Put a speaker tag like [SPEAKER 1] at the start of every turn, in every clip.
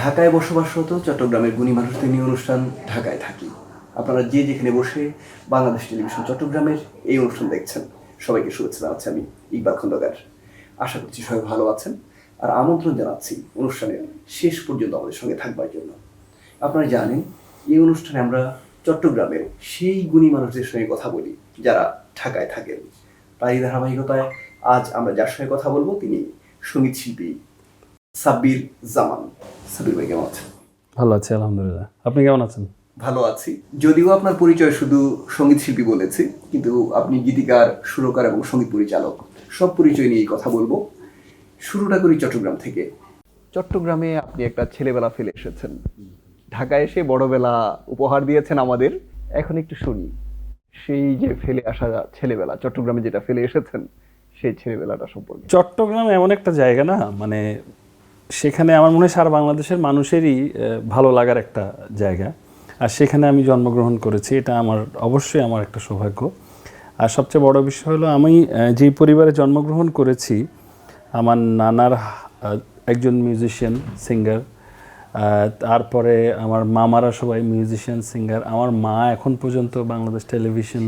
[SPEAKER 1] ঢাকায় বসবাসরত চট্টগ্রামের গুণী মানুষদের নিয়ে অনুষ্ঠান ঢাকায় থাকি। আপনারা যে যেখানে বসে বাংলাদেশ টেলিভিশন চট্টগ্রামের এই অনুষ্ঠান দেখছেন, সবাইকে শুভেচ্ছা জানাচ্ছি আমি ইকবাল খন্দকার। আশা করছি সবাই ভালো আছেন, আর আমন্ত্রণ জানাচ্ছি অনুষ্ঠানের শেষ পর্যন্ত আমাদের সঙ্গে থাকবার জন্য। আপনারা জানেন, এই অনুষ্ঠানে আমরা চট্টগ্রামের সেই গুণী মানুষদের সঙ্গে কথা বলি যারা ঢাকায় থাকেন। তারই ধারাবাহিকতায় আজ আমরা যার সঙ্গে কথা বলবো তিনি সঙ্গীত শিল্পী সাব্বির জামান। সাব্বির ভাই, কেমন আছেন?
[SPEAKER 2] ভালো আছি আলহামদুলিল্লাহ। আপনি কেমন আছেন?
[SPEAKER 1] ভালো আছি। যদিও আপনার পরিচয় শুধু সঙ্গীত শিল্পী বলেছি, কিন্তু আপনি গীতিকার, সুরকার এবং সঙ্গীত পরিচালক, সব পরিচয় নিয়েই কথা বলবো। শুরুটা করি চট্টগ্রাম থেকে। চট্টগ্রামে আপনি একটা ছেলেবেলা ফেলে এসেছেন, ঢাকায় এসে বড়বেলা উপহার দিয়েছেন আমাদের। এখন একটু শুনি সেই যে ফেলে আসা ছেলেবেলা, চট্টগ্রামে যেটা ফেলে এসেছেন সেই ছেলেবেলাটা সম্পর্কে।
[SPEAKER 2] চট্টগ্রাম এমন একটা জায়গা না, মানে সেখানে আমার মনে হয় সারা বাংলাদেশের মানুষেরই ভালো লাগার একটা জায়গা। আর সেখানে আমি জন্মগ্রহণ করেছি, এটা অবশ্যই আমার একটা সৌভাগ্য। আর সবচেয়ে বড় বিষয় হলো, আমি যেই পরিবারে জন্মগ্রহণ করেছি, আমার নানার একজন মিউজিশিয়ান সিঙ্গার, তারপরে আমার মামারা সবাই মিউজিশিয়ান সিঙ্গার। আমার মা এখন পর্যন্ত বাংলাদেশ টেলিভিশন,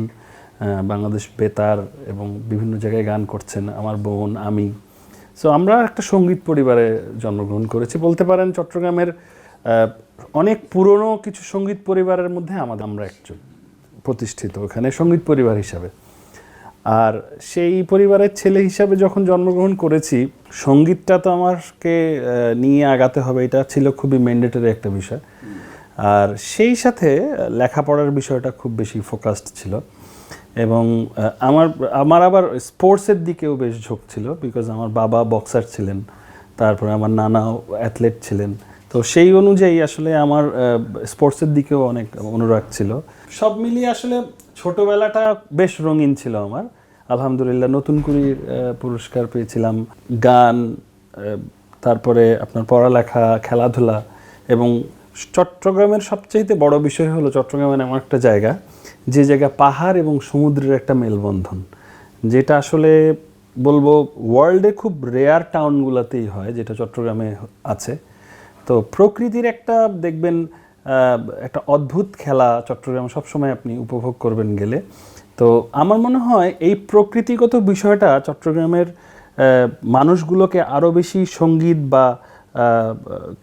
[SPEAKER 2] বাংলাদেশ বেতার এবং বিভিন্ন জায়গায় গান করছেন, আমার বোন, আমি। সো আমরা একটা সঙ্গীত পরিবারে জন্মগ্রহণ করেছি বলতে পারেন। চট্টগ্রামের অনেক পুরনো কিছু সঙ্গীত পরিবারের মধ্যে আমরা একজন প্রতিষ্ঠিত ওখানে সঙ্গীত পরিবার হিসাবে। আর সেই পরিবারের ছেলে হিসাবে যখন জন্মগ্রহণ করেছি, সঙ্গীতটা তো আমাকে নিয়ে আগাতে হবে, এটা ছিল খুবই ম্যান্ডেটরি একটা বিষয়। আর সেই সাথে লেখাপড়ার বিষয়টা খুব বেশি ফোকাসড ছিল। এবং আমার আবার স্পোর্টসের দিকেও বেশ ঝোঁক ছিল, বিকজ আমার বাবা বক্সার ছিলেন, তারপরে আমার নানাও অ্যাথলেট ছিলেন। তো সেই অনুযায়ী আসলে আমার স্পোর্টসের দিকেও অনেক অনুরাগ ছিল। সব মিলিয়ে আসলে ছোটোবেলাটা বেশ রঙিন ছিল আমার। আলহামদুলিল্লাহ, নতুন কুড়ির পুরস্কার পেয়েছিলাম, গান, তারপরে আপনার পড়ালেখা, খেলাধুলা। এবং চট্টগ্রামের সবচাইতে বড় বিষয় হলো, চট্টগ্রামের এমন একটা জায়গা, যে জায়গা পাহাড় এবং সমুদ্রের একটা মেলবন্ধন, যেটা আসলে বলবো ওয়ার্ল্ডে খুব রেয়ার টাউনগুলোতেই হয়, যেটা চট্টগ্রামে আছে। তো প্রকৃতির একটা দেখবেন একটা অদ্ভুত খেলা চট্টগ্রামে সবসময় আপনি উপভোগ করবেন গেলে। তো আমার মনে হয় এই প্রকৃতিগত বিষয়টা চট্টগ্রামের মানুষগুলোকে আরও বেশি সঙ্গীত বা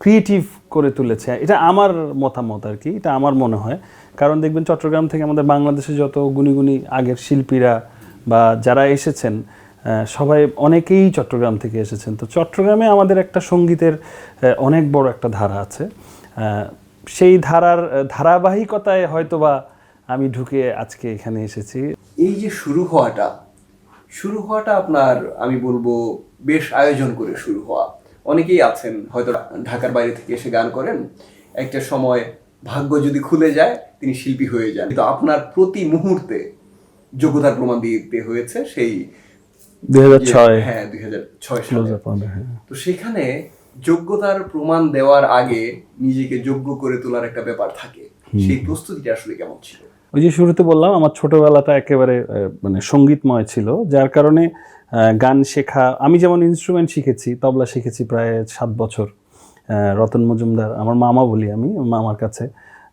[SPEAKER 2] ক্রিয়েটিভ করে তুলেছে। এটা আমার মতামত আর কি, এটা আমার মনে হয়। কারণ দেখবেন চট্টগ্রাম থেকে আমাদের বাংলাদেশে যত গুণী গুণী আগের শিল্পীরা বা যারা এসেছেন, সবাই অনেকেই চট্টগ্রাম থেকে এসেছেন। তো চট্টগ্রামে আমাদের একটা সঙ্গীতের অনেক বড় একটা ধারা আছে। সেই ধারাবাহিকতায় হয়তোবা আমি ঢুকে আজকে এখানে এসেছি।
[SPEAKER 1] এই যে শুরু হওয়াটা আপনার, আমি বলবো বেশ আয়োজন করে শুরু হওয়া। অনেকেই আছেন হয়তো ঢাকার বাইরে থেকে এসে গান করেন, একটা সময় ভাগ্য যদি খুলে যায় তিনি শিল্পী হয়ে যান। কিন্তু আপনার প্রতি মুহূর্তে যোগ্যতার প্রমাণ দিতে হয়েছে সেই
[SPEAKER 2] 2006।
[SPEAKER 1] হ্যাঁ, 2006 সালে। তো সেখানে যোগ্যতার প্রমাণ দেওয়ার আগে নিজেকে যোগ্য করে তোলার একটা ব্যাপার থাকে। সেই প্রস্তুতিটা আসলে কেমন ছিল?
[SPEAKER 2] ওই যে শুরুতে বললাম, আমার ছোটবেলাটা একেবারে মানে সঙ্গীতময় ছিল, যার কারণে গান শেখা, আমি যেমন ইনস্ট্রুমেন্ট শিখেছি, তবলা শিখেছি প্রায় 7 বছর, রতন মজুমদার আমার মামা বলি আমি, মামার কাছে।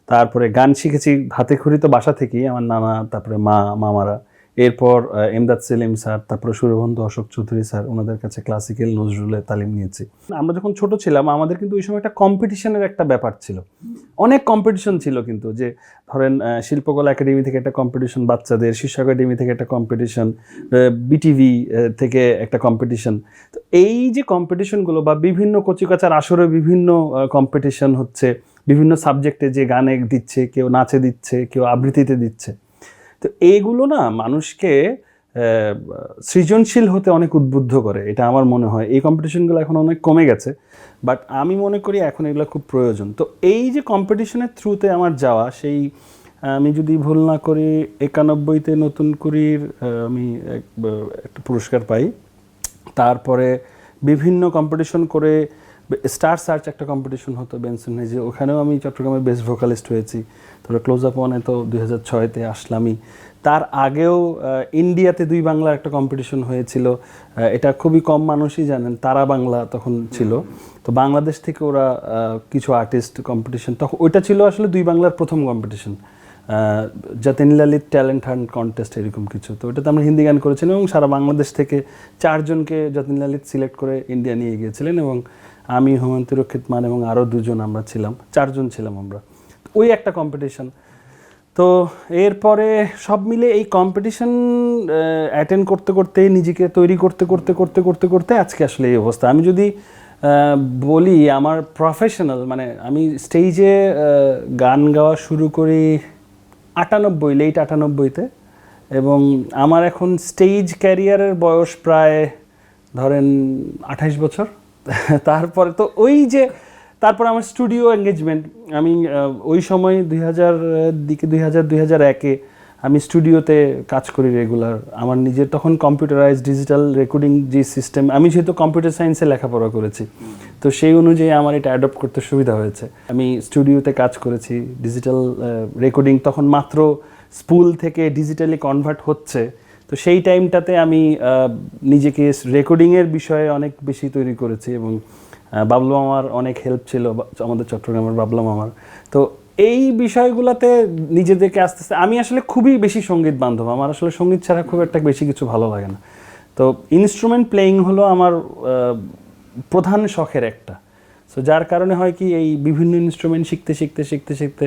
[SPEAKER 2] তারপরে গান শিখেছি হাতে খড়ি, তো বাসা থেকেই আমার নানা, তারপরে মামারা। এরপর এমদাদ সেলিম স্যার, তারপরে সুরবন্ধু অশোক চৌধুরী স্যার, ওনাদের কাছে ক্লাসিক্যাল নজরুলের তালিম নিয়েছি। আমরা যখন ছোট ছিলাম, আমাদের কিন্তু ওই সময় একটা কম্পিটিশনের একটা ব্যাপার ছিল, অনেক কম্পিটিশন ছিল। কিন্তু যে ধরেন শিল্পকলা একাডেমি থেকে একটা কম্পিটিশন, বাচ্চাদের শীর্ষ একাডেমি থেকে একটা কম্পিটিশন, বিটিভি থেকে একটা কম্পিটিশন। তো এই যে কম্পিটিশনগুলো বা বিভিন্ন কচিকাচার আসরে বিভিন্ন কম্পিটিশন হচ্ছে, বিভিন্ন সাবজেক্টে, যে গানে দিচ্ছে, কেউ নাচে দিচ্ছে, কেউ আবৃত্তিতে দিচ্ছে। তো এইগুলো না মানুষকে সৃজনশীল হতে অনেক উদ্বুদ্ধ করে, এটা আমার মনে হয়। এই কম্পিটিশনগুলো এখন অনেক কমে গেছে, বাট আমি মনে করি এখন এগুলো খুব প্রয়োজন। তো এই যে কম্পিটিশনের থ্রুতে আমার যাওয়া, সেই আমি যদি ভুল না করি 91-তে নতুন কুড়ির আমি একটা পুরস্কার পাই। তারপরে বিভিন্ন কম্পিটিশন করে স্টার সার্চ একটা কম্পিটিশন হতো বেনসন হেজে, ওখানেও আমি চট্টগ্রামের বেস্ট ভোকালিস্ট হয়েছি। তারপরে ক্লোজ আপ ওয়ানে তো 2006-তে আসলামই। তার আগেও ইন্ডিয়াতে দুই বাংলার একটা কম্পিটিশন হয়েছিল, এটা খুবই কম মানুষই জানেন, তারা বাংলা তখন ছিল। তো বাংলাদেশ থেকে ওরা কিছু আর্টিস্ট কম্পিটিশন, তখন ওইটা ছিল আসলে দুই বাংলার প্রথম competition, Jatin Lalit talent hunt contest এরকম কিছু। তো ওটাতে আমরা হিন্দি গান করেছিলাম এবং সারা বাংলাদেশ থেকে 4 জনকে যতীন ললিত সিলেক্ট করে ইন্ডিয়া নিয়ে গিয়েছিলেন, এবং আমি, হোমান্তি রক্ষিত মান এবং আরও 2 জন আমরা ছিলাম, 4 জন ছিলাম আমরা। ওই একটা কম্পিটিশন। তো এরপরে সব মিলে এই কম্পিটিশন অ্যাটেন্ড করতে করতে, নিজেকে তৈরি করতে করতে করতে করতে করতে আজকে আসলে এই অবস্থা। আমি যদি বলি আমার প্রফেশনাল, মানে আমি স্টেজে গান গাওয়া শুরু করি লেট 98-তে, এবং আমার এখন স্টেজ ক্যারিয়ারের বয়স প্রায় ধরেন 28 বছর। তারপরে তো ওই যে তারপর আমার স্টুডিও এঙ্গেজমেন্ট, আমি ওই সময় 2001-এ আমি স্টুডিওতে কাজ করি রেগুলার। আমার নিজের তখন কম্পিউটারাইজ ডিজিটাল রেকর্ডিং যে সিস্টেম, আমি যেহেতু কম্পিউটার সায়েন্সে লেখাপড়া করেছি, তো সেই অনুযায়ী আমার এটা অ্যাডপ্ট করতে সুবিধা হয়েছে। আমি স্টুডিওতে কাজ করেছি, ডিজিটাল রেকর্ডিং তখন মাত্র স্পুল থেকে ডিজিটালি কনভার্ট হচ্ছে। তো সেই টাইমটাতে আমি নিজেকে রেকর্ডিংয়ের বিষয়ে অনেক বেশি তৈরি করেছি, এবং বাবলু মামার অনেক হেল্প ছিল, আমাদের চট্টগ্রামের বাবলু মামার। তো এই বিষয়গুলোতে নিজেদেরকে আস্তে আস্তে, আমি আসলে খুবই বেশি সঙ্গীত বান্ধব, আমার আসলে সঙ্গীত ছাড়া খুব একটা বেশি কিছু ভালো লাগে না। তো ইনস্ট্রুমেন্ট প্লেয়িং হলো আমার প্রধান শখের একটা। সো যার কারণে হয় কি, এই বিভিন্ন ইনস্ট্রুমেন্ট শিখতে শিখতে শিখতে শিখতে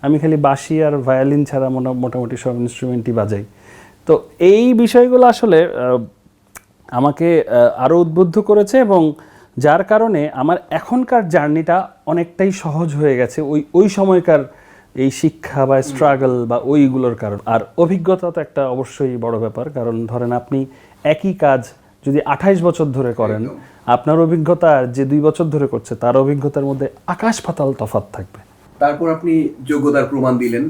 [SPEAKER 2] আমি খালি বাঁশি আর ভায়োলিন ছাড়া মোটামুটি সব ইনস্ট্রুমেন্টই বাজাই। তো এই বিষয়গুলো আসলে আমাকে আরও উদ্বুদ্ধ করেছে, এবং যার কারণে আমার এখনকার জার্নিটা অনেকটাই সহজ হয়ে গেছে ওই সময়কার এই শিক্ষা বা স্ট্রাগল বা ওইগুলোর কারণ। আর অভিজ্ঞতা তো একটা অবশ্যই বড় ব্যাপার, কারণ ধরেন আপনি একই কাজ যদি 28 বছর ধরে করেন, আপনার অভিজ্ঞতা যে 2 বছর ধরে করছে তার অভিজ্ঞতার মধ্যে আকাশ পাতাল তফাৎ থাকবে।
[SPEAKER 1] তারপর আপনি যোগ্যতার প্রমাণ দিলেন,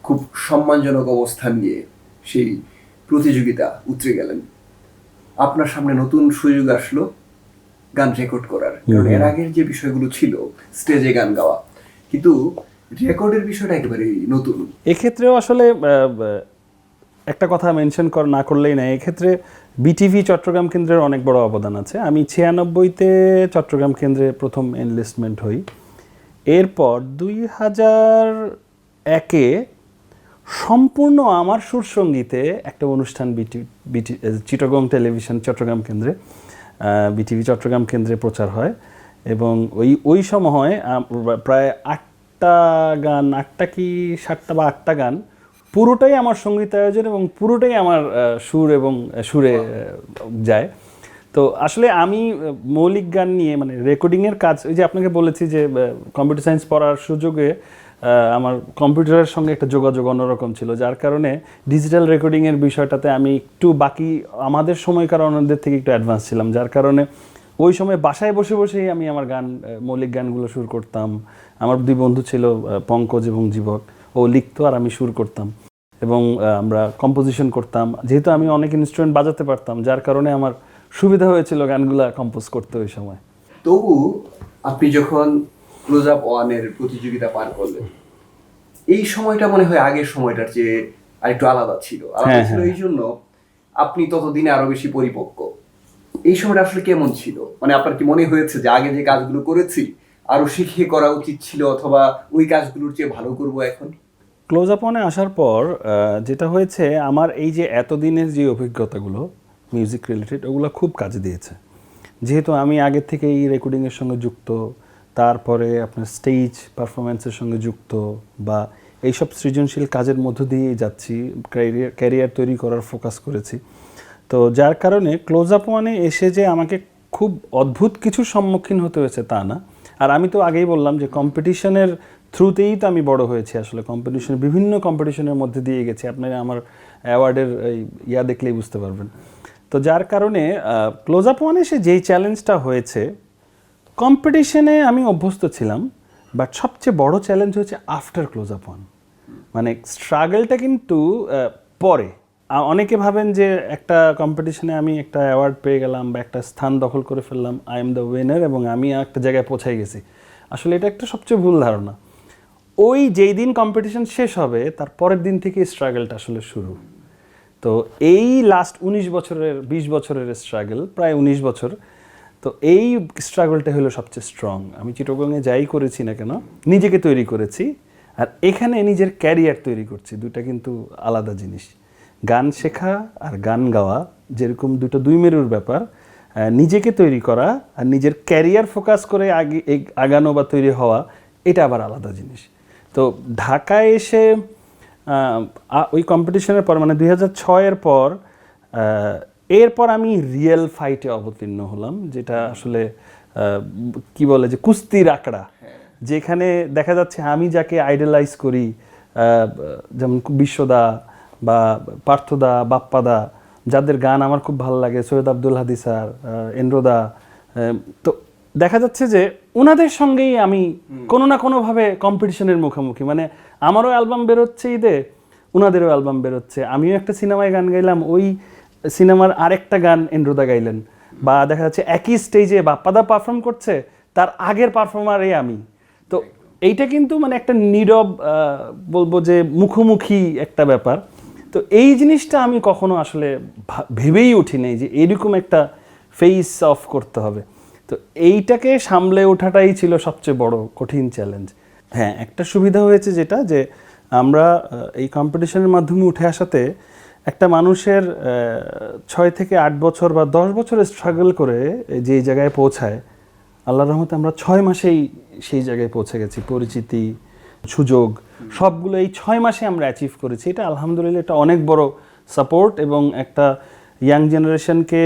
[SPEAKER 1] খুব সম্মানজনক অবস্থান নিয়ে সেই প্রতিযোগিতা উতরে গেলেন। আপনার সামনে নতুন সুযোগ আসলো গান রেকর্ড করার, কারণ এর আগের যে বিষয়গুলো ছিল স্টেজে গান গাওয়া, কিন্তু রেকর্ডের বিষয়টা একেবারে নতুন।
[SPEAKER 2] এক্ষেত্রেও আসলে একটা কথা মেনশন না করলেই না, এক্ষেত্রে বিটিভি চট্টগ্রাম কেন্দ্রের অনেক বড় অবদান আছে। আমি 96-তে চট্টগ্রাম কেন্দ্রে প্রথম এনলিস্টমেন্ট হই। এরপর 2001-এ সম্পূর্ণ আমার সুর সঙ্গীতে একটা অনুষ্ঠান চিটাগং টেলিভিশন চট্টগ্রাম কেন্দ্রে, বিটিভি চট্টগ্রাম কেন্দ্রে প্রচার হয়, এবং ওই সময় প্রায় 8টা কি 7টা বা 8টা গান পুরোটাই আমার সঙ্গীতায়োজন, এবং পুরোটাই আমার সুর এবং সুরে যায়। তো আসলে আমি মৌলিক গান নিয়ে, মানে রেকর্ডিংয়ের কাজ, ওই যে আপনাকে বলেছি যে কম্পিউটার সায়েন্স পড়ার সুযোগে আমার কম্পিউটারের সঙ্গে একটা যোগাযোগ অন্যরকম ছিল, যার কারণে ডিজিটাল রেকর্ডিংয়ের বিষয়টাতে আমি একটু বাকি আমাদের সময়কার অন্যদের থেকে একটু অ্যাডভান্স ছিলাম, যার কারণে ওই সময় বাসায় বসে বসেই আমি আমার মৌলিক গানগুলো সুর করতাম। আমার 2 বন্ধু ছিল, পঙ্কজ এবং জীবক, ও লিখতো আর আমি সুর করতাম, এবং আমরা কম্পোজিশন করতাম। যেহেতু আমি অনেক ইনস্ট্রুমেন্ট বাজাতে পারতাম, যার কারণে আমার সুবিধা হয়েছিল গানগুলা কম্পোজ করতে ওই সময়।
[SPEAKER 1] তবু আপনি যখন ক্লোজ আপ ওয়ানের প্রতিযোগিতা পার করলেন, এই সময়টা মনে হয় আগের সময়টার চেয়ে আরেকটু আলাদা ছিল। এই জন্য আপনি ততদিনে আরো বেশি পরিপক্ক। এই সময়টা আসলে কেমন ছিল? মানে আপনার কি মনে হয়েছে যে আগে যে কাজগুলো করেছি আরো শিখিয়ে করা উচিত ছিল, অথবা ওই কাজগুলোর চেয়ে ভালো করব এখন?
[SPEAKER 2] ক্লোজ আপ ওয়ানে আসার পর যেটা হয়েছে, আমার এই যে এতদিনের যে অভিজ্ঞতাগুলো মিউজিক রিলেটেড, ওগুলো খুব কাজে দিয়েছে। যেহেতু আমি আগের থেকে এই রেকর্ডিংয়ের সঙ্গে যুক্ত, তারপরে আপনার স্টেজ পারফরমেন্সের সঙ্গে যুক্ত, বা এইসব সৃজনশীল কাজের মধ্য দিয়েই যাচ্ছি, ক্যারিয়ার তৈরি করার ফোকাস করেছি। তো যার কারণে ক্লোজ আপ ওয়ানে এসে যে আমাকে খুব অদ্ভুত কিছুর সম্মুখীন হতে হয়েছে তা না। আর আমি তো আগেই বললাম যে কম্পিটিশনের থ্রুতেই তো আমি বড় হয়েছি, আসলে বিভিন্ন কম্পিটিশনের মধ্যে দিয়ে গেছি। আপনারা আমার অ্যাওয়ার্ডের দেখলেই বুঝতে পারবেন। তো যার কারণে ক্লোজ আপ ওয়ানে এসে যেই চ্যালেঞ্জটা হয়েছে, কম্পিটিশনে আমি অভ্যস্ত ছিলাম, বাট সবচেয়ে বড় চ্যালেঞ্জ হচ্ছে আফটার ক্লোজ আপ ওয়ান। মানে স্ট্রাগলটা কিন্তু পরে, অনেকে ভাবেন যে একটা কম্পিটিশনে আমি একটা অ্যাওয়ার্ড পেয়ে গেলাম বা একটা স্থান দখল করে ফেললাম, আই এম দ্য উইনার এবং আমি একটা জায়গায় পৌঁছাই গেছি। আসলে এটা একটা সবচেয়ে ভুল ধারণা। ওই যেই দিন কম্পিটিশন শেষ হবে তার পরের দিন থেকে স্ট্রাগলটা আসলে শুরু। তো এই লাস্ট 20 বছরের স্ট্রাগল, প্রায় 19 বছর, তো এই স্ট্রাগলটা হলো সবচেয়ে স্ট্রং। আমি চিটাগংয়ে যাই করেছি না কেন, নিজেকে তৈরি করেছি, আর এখানে নিজের ক্যারিয়ার তৈরি করছি। দুটা কিন্তু আলাদা জিনিস। গান শেখা আর গান গাওয়া যেরকম দুই মেরুর ব্যাপার, নিজেকে তৈরি করা আর নিজের ক্যারিয়ার ফোকাস করে আগানো বা তৈরি হওয়া, এটা আবার আলাদা জিনিস। তো ঢাকায় এসে ওই কম্পিটিশনের পর মানে 2006-এর পর এরপর আমি রিয়েল ফাইটে অবতীর্ণ হলাম, যেটা আসলে কি বলে যে কুস্তির আঁকড়া, যেখানে দেখা যাচ্ছে আমি যাকে আইডলাইজ করি, যেমন বিশ্বদা বা পার্থদা, বাপ্পাদা, যাদের গান আমার খুব ভালো লাগে, সৈয়দ আব্দুল হাদি স্যার, এন্দ্রদা, তো দেখা যাচ্ছে যে ওনাদের সঙ্গেই আমি কোনো না কোনোভাবে কম্পিটিশনের মুখোমুখি। মানে আমারও অ্যালবাম বেরোচ্ছে ঈদে, ওনাদেরও অ্যালবাম বেরোচ্ছে, আমিও একটা সিনেমায় গান গাইলাম, ওই সিনেমার আরেকটা গান এন্দ্রদা গাইলেন, বা দেখা যাচ্ছে একই স্টেজে বাপ্পাদা পারফর্ম করছে, তার আগের পারফর্মারই আমি। তো এইটা কিন্তু মানে একটা নীরব বলবো যে মুখোমুখি একটা ব্যাপার। তো এই জিনিসটা আমি কখনো আসলে ভেবেই উঠি নাই যে এরকম একটা ফেস অফ করতে হবে। তো এইটাকে সামলে ওঠাটাই ছিল সবচেয়ে বড় কঠিন চ্যালেঞ্জ। হ্যাঁ, একটা সুবিধা হয়েছে যেটা, যে আমরা এই কম্পিটিশনের মাধ্যমে উঠে আসাতে একটা মানুষের 6 থেকে 8 বছর বা 10 বছরের স্ট্রাগল করে যে জায়গায় পৌঁছায়, আল্লাহর রহমতে আমরা 6 মাসেই সেই জায়গায় পৌঁছে গেছি। পরিচিতি, সুযোগ সবগুলো এই 6 মাসে আমরা অ্যাচিভ করেছি। এটা আলহামদুলিল্লাহ এটা অনেক বড় সাপোর্ট এবং একটা ইয়াং জেনারেশনকে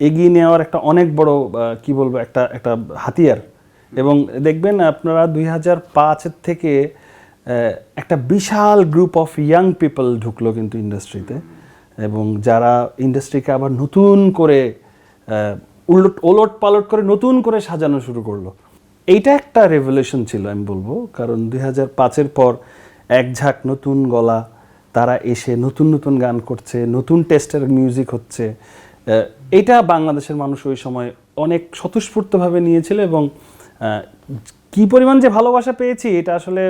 [SPEAKER 2] এগিয়ে নেওয়ার একটা অনেক বড় কি বলবো একটা একটা হাতিয়ার। এবং দেখবেন আপনারা 2005 থেকে একটা বিশাল গ্রুপ অফ ইয়াং পিপল ঢুকলো কিন্তু ইন্ডাস্ট্রিতে, এবং যারা ইন্ডাস্ট্রিকে আবার নতুন করে ওলট পালট করে নতুন করে সাজানো শুরু করলো। এইটা একটা রেভলিউশন ছিল আমি বলবো, কারণ 2005-এর পর এক ঝাঁক নতুন গলা তারা এসে নতুন নতুন গান করছে, নতুন টেস্টের মিউজিক হচ্ছে। এটা বাংলাদেশের মানুষ ওই সময় অনেক স্বতঃস্ফূর্তভাবে নিয়েছিল, এবং কি পরিমাণ যে ভালোবাসা পেয়েছি এটা আসলে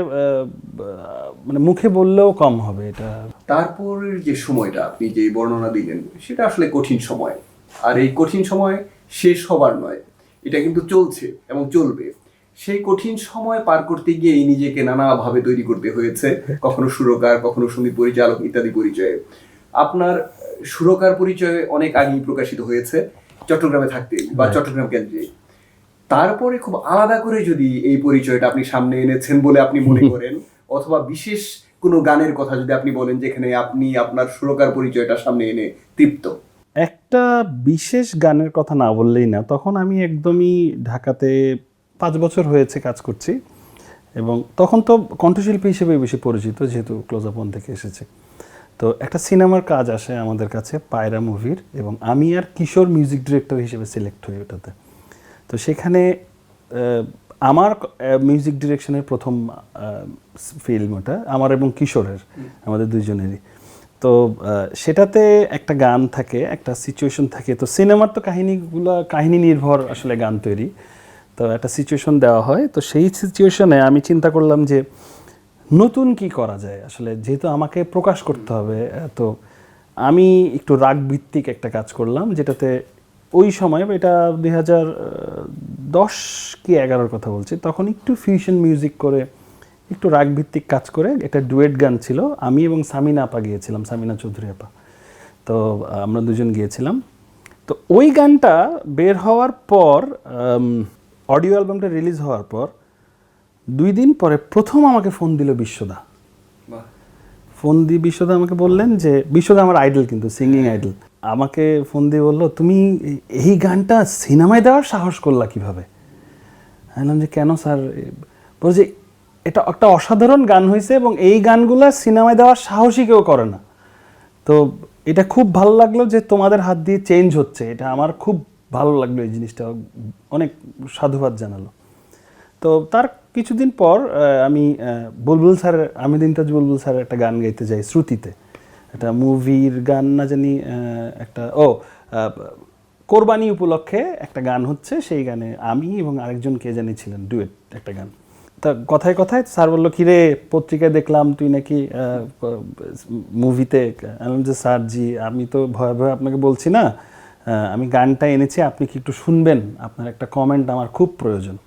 [SPEAKER 2] মানে মুখে বললেও কম হবে। এটা
[SPEAKER 1] তারপর যে সময়টা আপনি যে বর্ণনা দিলেন সেটা আসলে কঠিন সময়, আর এই কঠিন সময় শেষ হবার নয়, এটা কিন্তু চলছে এবং চলবে। সেই কঠিন সময় পার করতে গিয়ে নিজেকে নানাভাবে তৈরি করতে হয়েছে, কখনো সুরকার, কখনো সঙ্গীত পরিচালক ইত্যাদি পরিচয়ে। আপনার সুরকার পরিচয় অনেক আগেই প্রকাশিত হয়েছে চট্টগ্রামে থাকতে বা চট্টগ্রাম কেন্দ্রে। তারপরে খুব আলাদা করে যদি এই পরিচয়টা আপনি সামনে এনেছেন বলে আপনি মনে করেন, অথবা বিশেষ কোনো গানের কথা যদি আপনি বলেন যেখানে আপনি আপনার সুরকার পরিচয়টা সামনে এনে তৃপ্ত।
[SPEAKER 2] একটা বিশেষ গানের কথা না বললেই না। তখন আমি একদমই ঢাকাতে 5 বছর হয়েছে কাজ করছি, এবং তখন তো কণ্ঠশিল্পী হিসেবে বেশি পরিচিত, যেহেতু ক্লোজ আপ ওয়ান থেকে এসেছে। তো একটা সিনেমার কাজ আসে আমাদের কাছে, পায়রা মুভির, এবং আমি আর কিশোর মিউজিক ডিরেক্টর হিসেবে সিলেক্ট হই ওটাতে। তো সেখানে আমার মিউজিক ডিরেকশনের প্রথম ফিল্ম ওটা, আমার এবং কিশোরের, আমাদের দুইজনেরই। তো সেটাতে একটা গান থাকে, একটা সিচুয়েশন থাকে। তো সিনেমার তো কাহিনী নির্ভর আসলে গান তৈরি। তো একটা সিচুয়েশন দেওয়া হয়, তো সেই সিচুয়েশনে আমি চিন্তা করলাম যে নতুন কি করা যায় আসলে, যেহেতু আমাকে প্রকাশ করতে হবে। তো আমি একটু রাগ ভিত্তিক একটা কাজ করলাম, যেটাতে ওই সময়, এটা 2010 কি 11-র কথা বলছি, তখন একটু ফিউশন মিউজিক করে একটু রাগ ভিত্তিক কাজ করে একটা ডুয়েট গান ছিল। আমি এবং সামিনা আপা গিয়েছিলাম, সামিনা চৌধুরী আপা। তো আমরা দুজন গিয়েছিলাম। তো ওই গানটা বের হওয়ার পর, অডিও অ্যালবামটা রিলিজ হওয়ার পর 2 দিন পরে প্রথম আমাকে ফোন দিল বিশ্বদা। বিশ্বদা আমাকে বললেন যে, বিশ্বদা আমার আইডল, কিন্তু সিঙ্গিং আইডল। আমাকে ফোন দিয়ে বললো, তুমি এই গানটা সিনেমায় দেওয়ার সাহস করলা কিভাবে? আমি বললাম যে, কেন স্যার? বলছে, এটা একটা অসাধারণ গান হয়েছে, এবং এই গানগুলা সিনেমায় দেওয়ার সাহসই কেউ করে না। তো এটা খুব ভালো লাগলো যে তোমাদের হাত দিয়ে চেঞ্জ হচ্ছে, এটা আমার খুব ভালো লাগলো, এই জিনিসটা অনেক সাধুবাদ জানালো। তো তার কিছুদিন পর আমি বুলবুল স্যারের, আমিদ ইমতাজ বুলবুল স্যারের একটা গান গাইতে যাই শ্রুতিতে। একটা মুভির গান না জানি একটা কোরবানি উপলক্ষে একটা গান হচ্ছে, সেই গানে আমি এবং আরেকজন কে জানি ছিলেন, ডুয়েট একটা গান। তা কথায় কথায় স্যার বললো, কিরে পত্রিকায় দেখলাম তুই নাকি মুভিতে। আমি যে স্যার জি আমি তো ভয়ে ভয়ে আপনাকে বলছি না, আমি গানটা এনেছি, আপনি কি একটু শুনবেন, আপনার একটা কমেন্ট আমার খুব প্রয়োজন।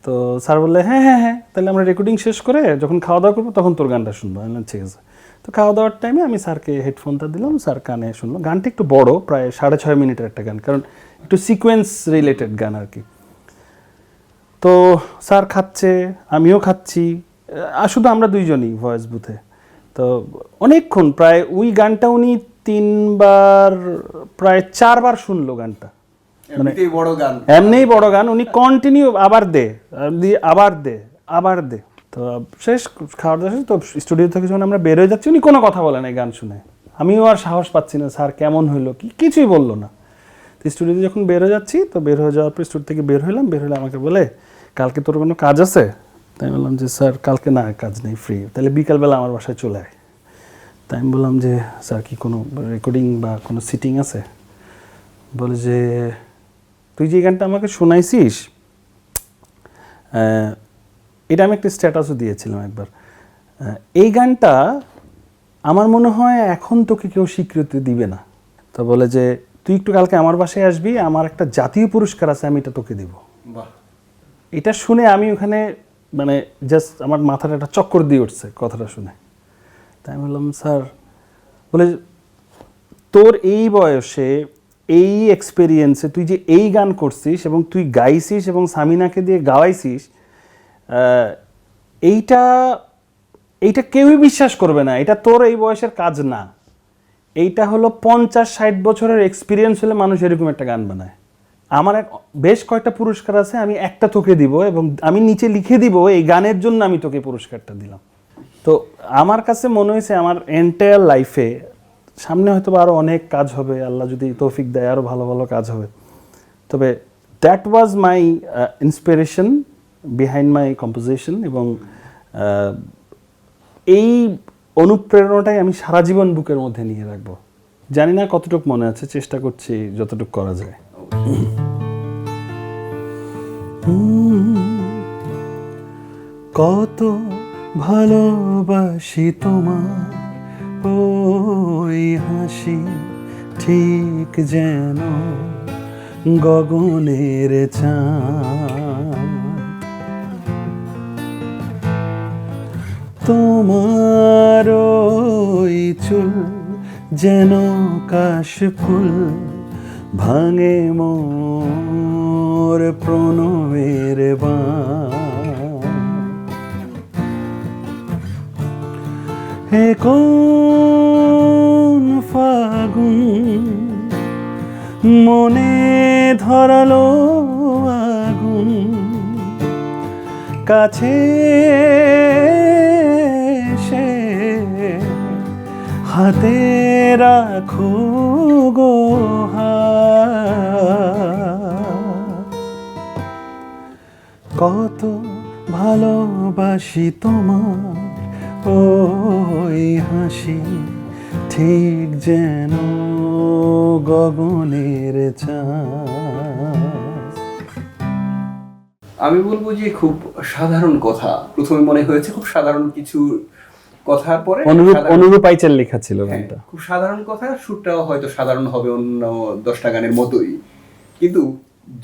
[SPEAKER 2] তো স্যার বললে হ্যাঁ হ্যাঁ হ্যাঁ, তাহলে আমরা রেকর্ডিং শেষ করে যখন খাওয়া দাওয়া করবো তখন তোর গানটা শুনবো। আমি বললাম ঠিক আছে। তো খাওয়া দাওয়ার টাইমে আমি স্যারকে হেডফোনটা দিলাম, স্যার কানে শুনলো। গানটা একটু বড়, প্রায় 6.5 মিনিটের একটা গান, কারণ একটু সিকোয়েন্স রিলেটেড গান আর কি। তো স্যার খাচ্ছে, আমিও খাচ্ছি, শুধু আমরা দুইজনই ভয়েস বুথে। তো অনেকক্ষণ, প্রায় ওই গানটা উনি 3বার প্রায় 4বার শুনলো গানটা।
[SPEAKER 1] এমনিতেই বড় গান,
[SPEAKER 2] এমনিই বড় গান, উনি কন্টিনিউ আবার দে আবার দে আবার দে। তো শেষ খাওয়ার দাওয়া শেষ, তো স্টুডিও থেকে যখন আমরা বের হয়ে যাচ্ছি, উনি কোনো কথা বলে নাই গান শুনে। আমিও আর সাহস পাচ্ছি না, স্যার কেমন হইলো কিছুই বললো না। তো স্টুডিওতে যখন বের হয়ে যাচ্ছি, তো বের হয়ে যাওয়ার পর স্টুডিও থেকে বের হলে আমাকে বলে, কালকে তোর কোনো কাজ আছে? তাই বললাম যে স্যার কালকে না, কাজ নেই, ফ্রি। তাহলে বিকালবেলা আমার বাসায় চলে আয়। তাই আমি বললাম যে স্যার কি কোনো রেকর্ডিং বা কোনো সিটিং আছে? বলে যে তুই যে গানটা আমাকে শোনাইছিস, এটা আমি একটা স্ট্যাটাসও দিয়েছিলাম একবার, এই গানটা আমার মনে হয় এখন তোকে কেউ স্বীকৃতি দিবে না। তো বলে যে তুই একটু কালকে আমার বাসায় আসবি, আমার একটা জাতীয় পুরস্কার আছে, আমি এটা তোকে দিব।
[SPEAKER 1] বাহ।
[SPEAKER 2] এটা শুনে আমি ওখানে মানে জাস্ট আমার মাথাটা একটা চক্কর দিয়ে উঠছে কথাটা শুনে। তাই আমি বললাম স্যার, বলে তোর এই বয়সে এই এক্সপেরিয়েন্সে তুই যে এই গান করছিস এবং তুই গাইছিস এবং সামিনাকে দিয়ে গাওয়াইছিস, এইটা এইটা কেউই বিশ্বাস করবে না, এটা তোর এই বয়সের কাজ না। এইটা হলো 50-60 বছরের এক্সপিরিয়েন্স হলে মানুষ এরকম একটা গান বানায়। আমার বেশ কয়েকটা পুরস্কার আছে, আমি একটা তোকে দিব এবং আমি নিচে লিখে দিব এই গানের জন্য আমি তোকে পুরস্কারটা দিলাম। তো আমার কাছে মনে হয়েছে আমার এন্টায়ার লাইফে সামনে হয়তো আরও অনেক কাজ হবে, আল্লাহ যদি তৌফিক দেয় আরও ভালো ভালো কাজ হবে। তবে that was my inspiration behind my composition, এবং এই অনুপ্রেরণাটাই আমি সারা জীবন বুকের মধ্যে নিয়ে রাখবো। জানি না কতটুকু মনে আছে, চেষ্টা করছি যতটুকু করা যায়। কত ভালোবাসি তোমার ওই হাসি, ঠিক যেন গগনের চাঁদ। তোমার ওই চুল যেন কাশফুল, ভাঙে মোর প্রণয়ের বাঁধ। হে কোন ফাগুন মনে ধরালো আগুন, কাছে সে হাতে রাখো গো হাত। কত ভালোবাসি তোমার ওই হাসি, ঠিক যেন গগনের চাঁদ।
[SPEAKER 1] আমি বলবো যে খুব সাধারণ কথা, প্রথমে মনে হয়েছে খুব সাধারণ কিছু কথার পরে
[SPEAKER 2] অনুরূপ আইচের লেখা ছিল গানটা।
[SPEAKER 1] খুব সাধারণ কথা, সুরটাও হয়তো সাধারণ হবে অন্য 10টা গানের মতোই, কিন্তু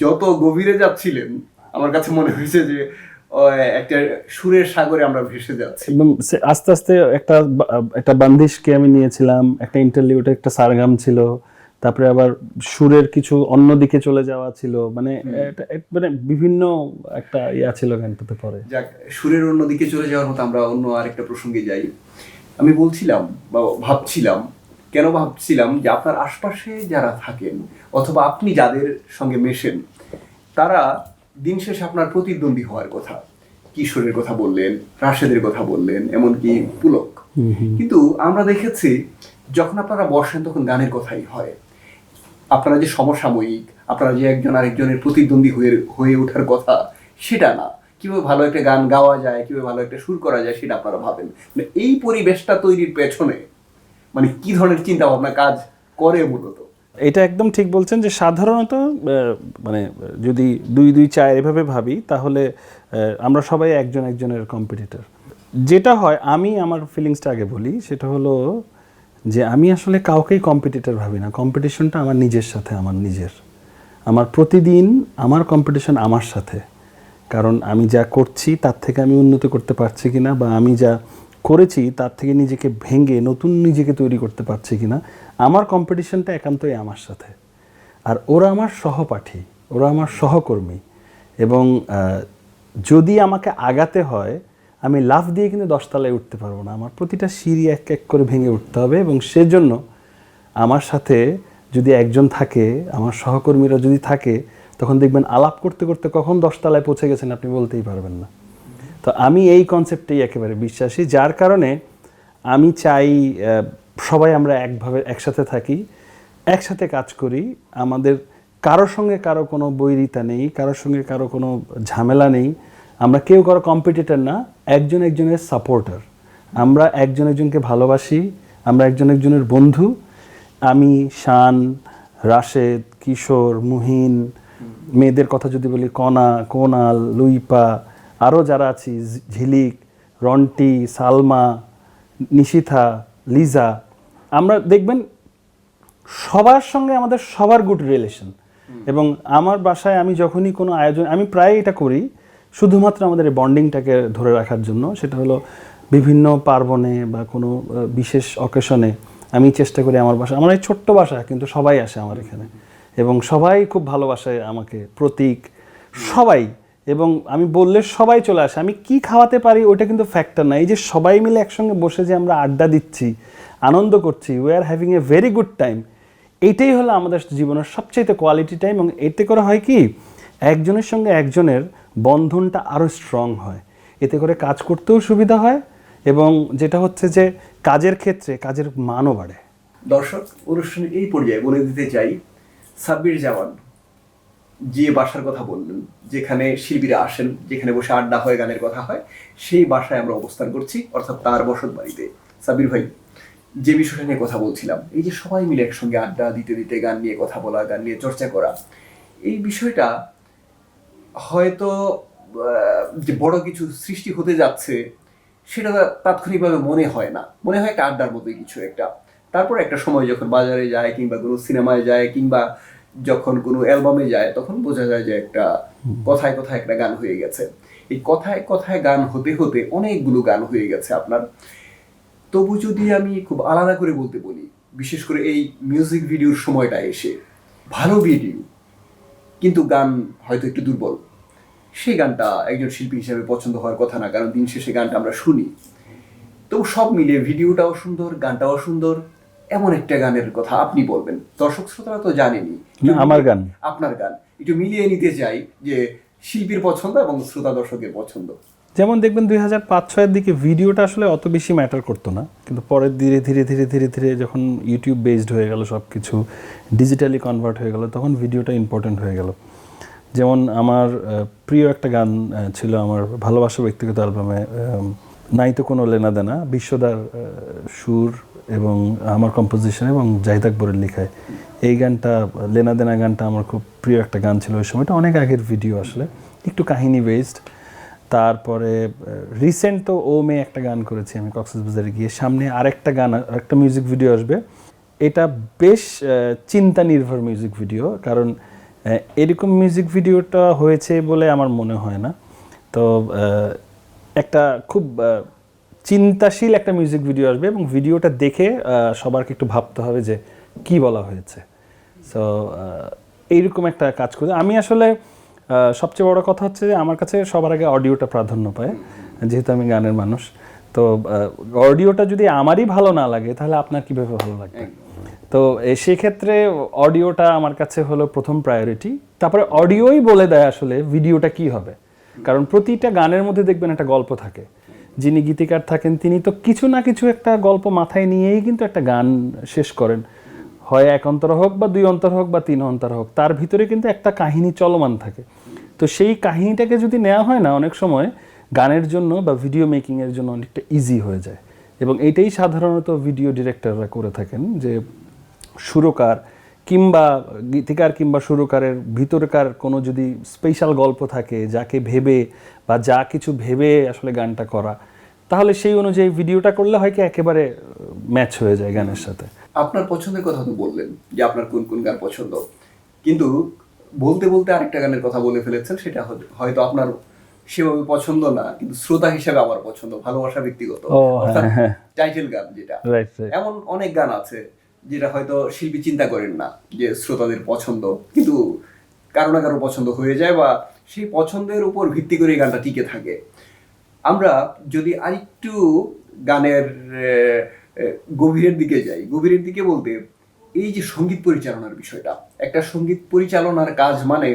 [SPEAKER 1] যত গভীরে যাচ্ছিলেন আমার কাছে মনে হয়েছে যে একটা সুরের সাগরে আমরা ভেসে যাচ্ছি।
[SPEAKER 2] একদম আস্তে আস্তে একটা বান্দিশকে আমি নিয়েছিলাম, একটা ইন্টারলিউডে একটা সারগাম ছিল, তারপরে আবার সুরের কিছু অন্য দিকে চলে যাওয়া ছিল, মানে মানে বিভিন্ন একটা ইয়া ছিল গানটাতে পরে।
[SPEAKER 1] যাক, সুরের অন্য দিকে চলে যাওয়ার মতো আমরা অন্য আরেকটা প্রসঙ্গে যাই। আমি বলছিলাম বা ভাবছিলাম, কেন ভাবছিলাম যে আপনার আশপাশে যারা থাকেন অথবা আপনি যাদের সঙ্গে মেশেন, তারা দিন শেষে আপনার প্রতিদ্বন্দ্বী হওয়ার কথা। কিশোরের কথা বললেন, রাশেদের কথা বললেন, এমনকি পুলক। কিন্তু আমরা দেখেছি যখন আপনারা বসেন তখন গানের কথাই হয়। আপনারা যে সমসাময়িক, আপনারা যে একজন আরেকজনের প্রতিদ্বন্দ্বী হয়ে ওঠার কথা, সেটা না। কিভাবে ভালো একটা গান গাওয়া যায়, কিভাবে ভালো একটা সুর করা যায়, সেটা আপনারা ভাবেন। এই পরিবেশটা তৈরির পেছনে মানে কি ধরনের চিন্তা ভাবনা কাজ করে মূলত?
[SPEAKER 2] এটা একদম ঠিক বলছেন যে সাধারণত মানে যদি 2-2-4 এভাবে ভাবি তাহলে আমরা সবাই একজন একজনের কম্পিটিটর। যেটা হয়, আমি আমার ফিলিংসটা আগে বলি, সেটা হলো যে আমি আসলে কাউকেই কম্পিটিটর ভাবি না। কম্পিটিশনটা আমার নিজের সাথে, আমার প্রতিদিন আমার কম্পিটিশন আমার সাথে। কারণ আমি যা করছি তার থেকে আমি উন্নতি করতে পারছি কিনা, বা আমি যা করেছি তার থেকে নিজেকে ভেঙে নতুন নিজেকে তৈরি করতে পারছি কিনা, আমার কম্পিটিশনটা একান্তই আমার সাথে। আর ওরা আমার সহপাঠী, ওরা আমার সহকর্মী, এবং যদি আমাকে আগাতে হয় আমি লাফ দিয়ে কিন্তু 10 তলায় উঠতে পারবো না। আমার প্রতিটা সিঁড়ি এক এক করে ভেঙে উঠতে হবে, এবং সেজন্য আমার সাথে যদি একজন থাকে, আমার সহকর্মীরা যদি থাকে, তখন দেখবেন আলাপ করতে করতে কখন 10 তলায় পৌঁছে গেছেন আপনি বলতেই পারবেন না। তো আমি এই কনসেপ্টেই একেবারে বিশ্বাসী, যার কারণে আমি চাই সবাই আমরা একসাথে থাকি, একসাথে কাজ করি। আমাদের কারোর সঙ্গে কারো কোনো বৈরিতা নেই, কারোর সঙ্গে কারো কোনো ঝামেলা নেই। আমরা কেউ কারো কম্পিটিটর না, একজন একজনের সাপোর্টার। আমরা একজন একজনকে ভালোবাসি, আমরা একজন একজনের বন্ধু। আমি, শান, রাশেদ, কিশোর, মুহিন, মেয়েদের কথা যদি বলি কণা, কোনাল, লুইপা, আরও যারা আছি, ঝিলিক, রন্টি, সালমা, নিশিথা, লিজা, আমরা দেখবেন সবার সঙ্গে আমাদের সবার গুড রিলেশন। এবং আমার বাসায় আমি যখনই কোনো আয়োজন, আমি প্রায় এটা করি শুধুমাত্র আমাদের এই বন্ডিংটাকে ধরে রাখার জন্য। সেটা হলো বিভিন্ন পার্বণে বা কোনো বিশেষ অকেশনে আমি চেষ্টা করি আমার বাসা, আমার এই ছোট্ট বাসা কিন্তু সবাই আসে আমার এখানে, এবং সবাই খুব ভালোবাসে আমাকে, প্রতীক, সবাই। এবং আমি বললে সবাই চলে আসে। আমি কি খাওয়াতে পারি ওটা কিন্তু ফ্যাক্টর না, এই যে সবাই মিলে একসঙ্গে বসে যে আমরা আড্ডা দিচ্ছি, আনন্দ করছি, we are having a very good time, এইটাই হলো আমাদের জীবনের সবচেয়ে কোয়ালিটি টাইম। এবং এতে করে হয় কি, একজনের সঙ্গে একজনের বন্ধনটা আরও স্ট্রং হয়, এতে করে কাজ করতেও সুবিধা হয়, এবং যেটা হচ্ছে যে কাজের ক্ষেত্রে কাজের মানও বাড়ে।
[SPEAKER 1] দর্শক, অনুষ্ঠানের এই পর্যায়ে বলে দিতে চাই, সাব্বির জামান যে বাসার কথা বললেন, যেখানে শিল্পীরা আসেন, যেখানে বসে আড্ডা হয়, গানের কথা হয়, সেই বাসায় আমরা অবস্থান করছি, অর্থাৎ তার বসত বাড়িতে। সাব্বির ভাই, যে বিষয়টা নিয়ে কথা বলছিলাম, এই যে সবাই মিলে একসঙ্গে আড্ডা দিতে দিতে গান নিয়ে কথা বলা, গান নিয়ে চর্চা করা, এই বিষয়টা হয়তো যে বড় কিছু সৃষ্টি হতে যাচ্ছে সেটা তাৎক্ষণিকভাবে মনে হয় না, মনে হয় একটা আড্ডার মতোই কিছু একটা। তারপর একটা সময় যখন বাজারে যায়, কিংবা কোনো সিনেমায় যায়, কিংবা যখন কোনো অ্যালবামে যায়, তখন বোঝা যায় যে একটা কথায় কথায় একটা গান হয়ে গেছে। এই কথায় কথায় গান হতে হতে অনেকগুলো গান হয়ে গেছে আপনার। তবু যদি আমি খুব আলাদা করে বলতে বলি, বিশেষ করে এই মিউজিক ভিডিওর সময়টা এসে, ভালো ভিডিও কিন্তু গান হয়তো একটু দুর্বল, সেই গানটা একজন শিল্পী হিসেবে পছন্দ হওয়ার কথা না, কারণ দিন শেষে গানটা আমরা শুনি। তবু সব মিলিয়ে ভিডিওটাও সুন্দর, গানটাও সুন্দর, এমন একটা গানের কথা আপনি বলবেন। দর্শক শ্রোতারা তো জানেনি
[SPEAKER 2] আমার গান,
[SPEAKER 1] আপনার গান, একটু মিলিয়ে নিতে চাই যে শিল্পীর পছন্দ এবং শ্রোতা দর্শকের পছন্দ।
[SPEAKER 2] যেমন দেখবেন 2005-06 দিকে ভিডিওটা আসলে অত বেশি ম্যাটার করতো না, কিন্তু পরে ধীরে ধীরে ধীরে ধীরে ধীরে যখন ইউটিউব বেসড হয়ে গেল, সব কিছু ডিজিটালি কনভার্ট হয়ে গেল, তখন ভিডিওটা ইম্পর্টেন্ট হয়ে গেল। যেমন আমার প্রিয় একটা গান ছিল আমার ভালোবাসা ব্যক্তিগত অ্যালবামে, নাই তো কোনো লেনা দেনা, বিশ্বদার সুর এবং আমার কম্পোজিশন এবং জাহিদ আকবরের লেখায়। এই গানটা, লেনা দেনা গানটা আমার খুব প্রিয় একটা গান ছিল ওই সময়টা, অনেক আগের ভিডিও, আসলে একটু কাহিনী বেসড। তারপরে রিসেন্ট তো ও মেয়ে একটা গান করেছি আমি কক্সবাজারে গিয়ে, সামনে আরেকটা গান, আরেকটা মিউজিক ভিডিও আসবে। এটা বেশ চিন্তা নির্ভর মিউজিক ভিডিও, কারণ এরকম মিউজিক ভিডিওটা হয়েছে বলে আমার মনে হয় না। তো একটা খুব চিন্তাশীল একটা মিউজিক ভিডিও আসবে, এবং ভিডিওটা দেখে সবারকে একটু ভাবতে হবে যে কি বলা হয়েছে। সো এইরকম একটা কাজ করি আমি। আসলে সবচেয়ে বড় কথা হচ্ছে যে আমার কাছে সবার আগে অডিওটা প্রাধান্য পায়, যেহেতু আমি গানের মানুষ। তো অডিওটা যদি আমারই ভালো না লাগে তাহলে আপনার কীভাবে ভালো লাগবে? তো সেক্ষেত্রে অডিওটা আমার কাছে হলো প্রথম প্রায়োরিটি। তারপরে অডিওই বলে দেয় আসলে ভিডিওটা কি হবে, কারণ প্রতিটা গানের মধ্যে দেখবেন একটা গল্প থাকে। যিনি গীতিকার থাকেন তিনি তো কিছু না কিছু একটা গল্প মাথায় নিয়েই কিন্তু একটা গান শেষ করেন, হয় 1 অন্তরা হোক বা 2 অন্তরা হোক বা 3 অন্তরা হোক, তার ভিতরে কিন্তু একটা কাহিনী চলমান থাকে। তো সেই কাহিনীটাকে যদি নেওয়া হয় না, অনেক সময় গানের জন্য বা ভিডিও মেকিংয়ের জন্য অনেকটা ইজি হয়ে যায়। এবং এইটাই সাধারণত ভিডিও ডিরেক্টররা করে থাকেন, যে সুরকার কিংবা গীতিকার কিংবা সুরকারের ভিতরকার কোনো যদি স্পেশাল গল্প থাকে, যাকে ভেবে বা যা কিছু ভেবে আসলে গানটা করা, তাহলে সেই অনুযায়ী ভিডিওটা করলে হয় কি একেবারে ম্যাচ হয়ে যায় গানের সাথে।
[SPEAKER 1] আপনার পছন্দের কথা তো বললেন যে আপনার কোন কোন গান পছন্দ, কিন্তু বলতে বলতে আরেকটা গানের কথা বলে ফেলেছেন, সেটা হয়তো আপনার সেভাবে পছন্দ না, কিন্তু শ্রোতা হিসেবে আমার পছন্দ, ভালোবাসা ব্যক্তিগত, টাইটেল গান যেটা।
[SPEAKER 2] রাইট।
[SPEAKER 1] এমন অনেক গান আছে যেটা হয়তো শিল্পী চিন্তা করেন না যে শ্রোতাদের পছন্দ, কিন্তু কারো না কারো পছন্দ হয়ে যায়, বা সেই পছন্দের উপর ভিত্তি করে এই গানটা টিকে থাকে। আমরা যদি আরেকটু গানের গভীরের দিকে যাই, গভীরের দিকে বলতে এই যে সঙ্গীত পরিচালনার বিষয়টা, একটা সঙ্গীত পরিচালনার কাজ মানে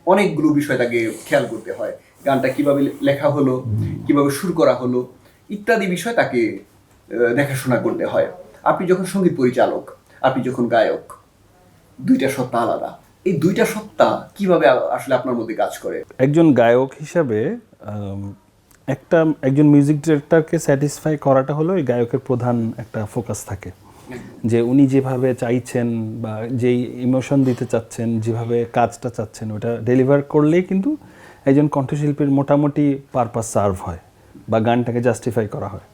[SPEAKER 1] অনেকগুলো বিষয় তাকে খেয়াল করতে হয়। গানটা কিভাবে লেখা হলো, কিভাবে সুর করা হলো, ইত্যাদি বিষয় তাকে দেখাশোনা করতে হয়। আপনি যখন সঙ্গীত পরিচালক, আপনি যখন গায়ক, দুইটা সত্তা আলাদা। এই দুইটা সত্তা কিভাবে আসলে আপনার মধ্যে কাজ করে?
[SPEAKER 2] একজন গায়ক হিসাবে একজন মিউজিক ডিরেক্টরকে স্যাটিসফাই করাটা হলো এই গায়কের প্রধান একটা ফোকাস থাকে, যে উনি যেভাবে চাইছেন বা যেই ইমোশন দিতে চাচ্ছেন, যেভাবে কাজটা চাচ্ছেন, ওটা ডেলিভার করলেই কিন্তু একজন কণ্ঠশিল্পীর মোটামুটি পারপাস সার্ভ হয় বা গানটাকে জাস্টিফাই করা হয়।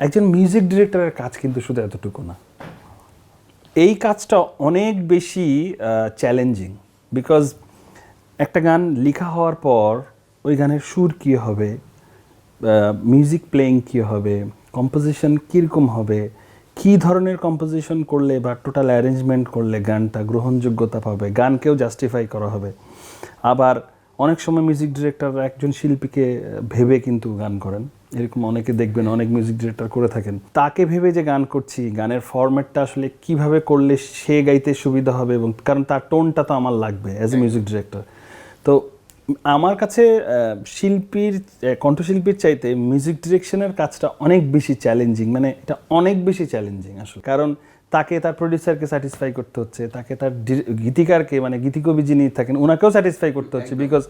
[SPEAKER 2] একজন মিউজিক ডিরেক্টরের কাজ কিন্তু শুধু এতটুকু না, এই কাজটা অনেক বেশি চ্যালেঞ্জিং। বিকজ একটা গান লেখা হওয়ার পর ওই গানের সুর কী হবে, মিউজিক প্লেয়িং কী হবে, কম্পোজিশন কীরকম হবে, কী ধরনের কম্পোজিশন করলে বা টোটাল অ্যারেঞ্জমেন্ট করলে গানটা গ্রহণযোগ্যতা পাবে, গানকেও জাস্টিফাই করা হবে। আবার অনেক সময় মিউজিক ডিরেক্টররা একজন শিল্পীকে ভেবে কিন্তু গান করেন, এরকম অনেকে দেখবেন, অনেক মিউজিক ডিরেক্টর করে থাকেন। তাকে ভেবে যে গান করছি, গানের ফরম্যাটটা আসলে কিভাবে করলে সে গাইতে সুবিধা হবে, এবং কারণ তার টোনটা তো আমার লাগবে অ্যাজ এ মিউজিক ডিরেক্টর। তো আমার কাছে শিল্পীর, কণ্ঠশিল্পীর চাইতে মিউজিক ডিরেকশনের কাজটা অনেক বেশি চ্যালেঞ্জিং, মানে এটা অনেক বেশি চ্যালেঞ্জিং আসলে। কারণ তাকে তার প্রডিউসারকে স্যাটিসফাই করতে হচ্ছে, তাকে তার গীতিকারকে, মানে গীতিকবি যিনি থাকেন ওনাকেও স্যাটিসফাই করতে হচ্ছে, বিকজ